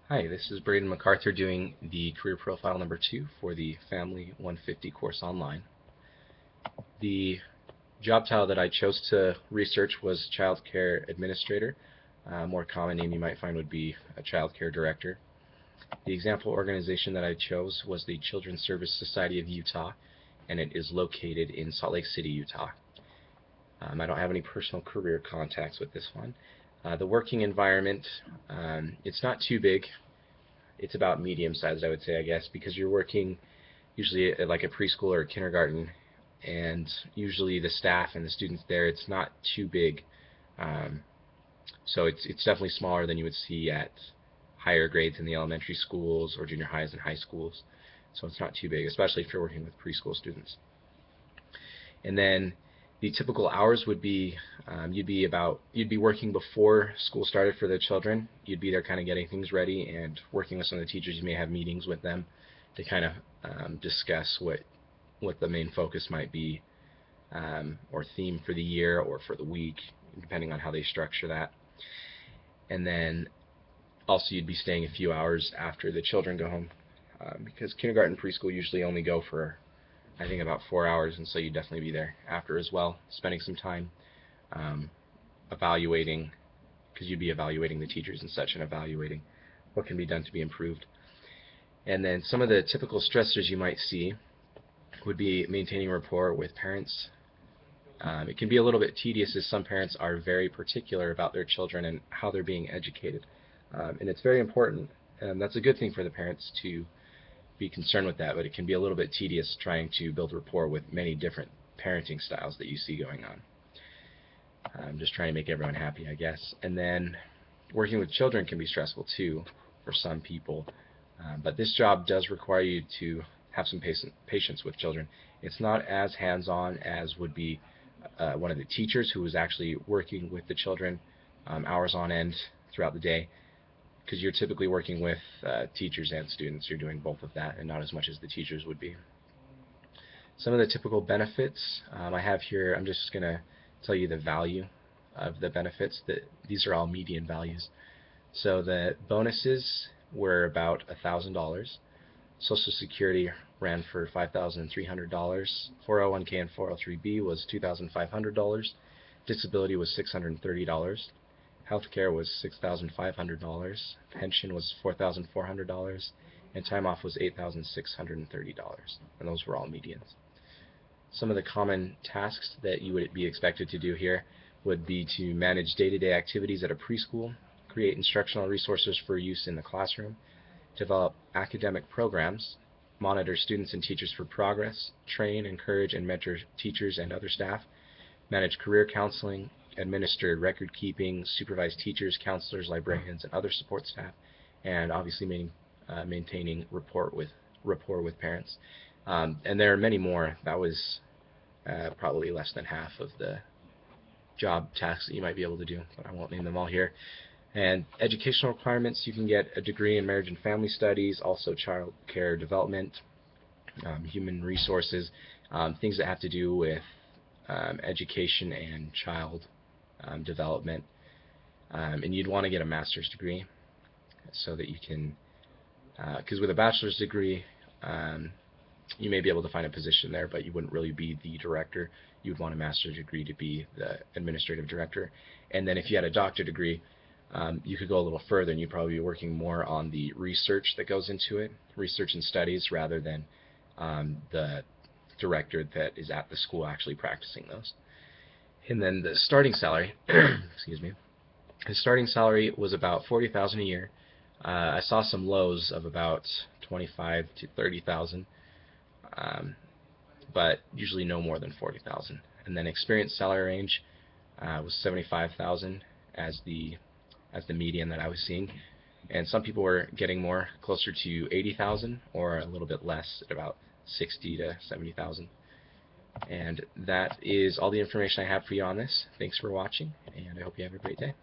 Hi, this is Brayden McArthur doing the career profile number 2 for the Family 150 course online. The job title that I chose to research was Child Care Administrator. A more common name you might find would be a Child Care Director. The example organization that I chose was the Children's Service Society of Utah, and it is located in Salt Lake City, Utah. I don't have any personal career contacts with this one. The working environment, it's not too big. It's about medium-sized, I would say, I guess, because you're working usually at like a preschool or a kindergarten, and usually the staff and the students there, it's not too big. So it's definitely smaller than you would see at higher grades in the elementary schools or junior highs and high schools. So it's not too big, especially if you're working with preschool students. And then the typical hours would be you'd be working before school started for the children. You'd be there kind of getting things ready and working with some of the teachers. You may have meetings with them to kind of discuss what the main focus might be, or theme for the year or for the week, depending on how they structure that. And then also you'd be staying a few hours after the children go home, because kindergarten and preschool usually only go for I think about 4 hours, and so you'd definitely be there after as well, spending some time evaluating, because you'd be evaluating the teachers and such and evaluating what can be done to be improved. And then some of the typical stressors you might see would be maintaining rapport with parents. It can be a little bit tedious as some parents are very particular about their children and how they're being educated. And it's very important, and that's a good thing for the parents to be concerned with that, but it can be a little bit tedious trying to build rapport with many different parenting styles that you see going on. Just trying to make everyone happy, I guess. And then working with children can be stressful too for some people, but this job does require you to have some patience with children. It's not as hands-on as would be one of the teachers who is actually working with the children hours on end throughout the day, because you're typically working with teachers and students. You're doing both of that, and not as much as the teachers would be. Some of the typical benefits I have here, I'm just going to tell you the value of the benefits. These are all median values. So the bonuses were about $1,000. Social Security ran for $5,300. 401k and 403b was $2,500. Disability was $630. Healthcare was $6,500, pension was $4,400, and time off was $8,630, and those were all medians. Some of the common tasks that you would be expected to do here would be to manage day-to-day activities at a preschool, create instructional resources for use in the classroom, develop academic programs, monitor students and teachers for progress, train, encourage, and mentor teachers and other staff, manage career counseling, administer record keeping, supervise teachers, counselors, librarians, and other support staff, and obviously maintaining rapport with parents. And there are many more. That was probably less than half of the job tasks that you might be able to do, but I won't name them all here. And educational requirements: you can get a degree in marriage and family studies, also child care development, human resources, things that have to do with education and child development, and you'd want to get a master's degree so that you can, because with a bachelor's degree you may be able to find a position there, but you wouldn't really be the director. You would want a master's degree to be the administrative director. And then if you had a doctorate degree, you could go a little further, and you'd probably be working more on the research that goes into it, research and studies, rather than the director that is at the school actually practicing those. And then the starting salary, excuse me, the starting salary was about $40,000 a year. I saw some lows of about $25,000 to $30,000, but usually no more than $40,000. And then experience salary range was $75,000 as the median that I was seeing, and some people were getting more, closer to $80,000, or a little bit less at about $60,000 to $70,000. And that is all the information I have for you on this. Thanks for watching, and I hope you have a great day.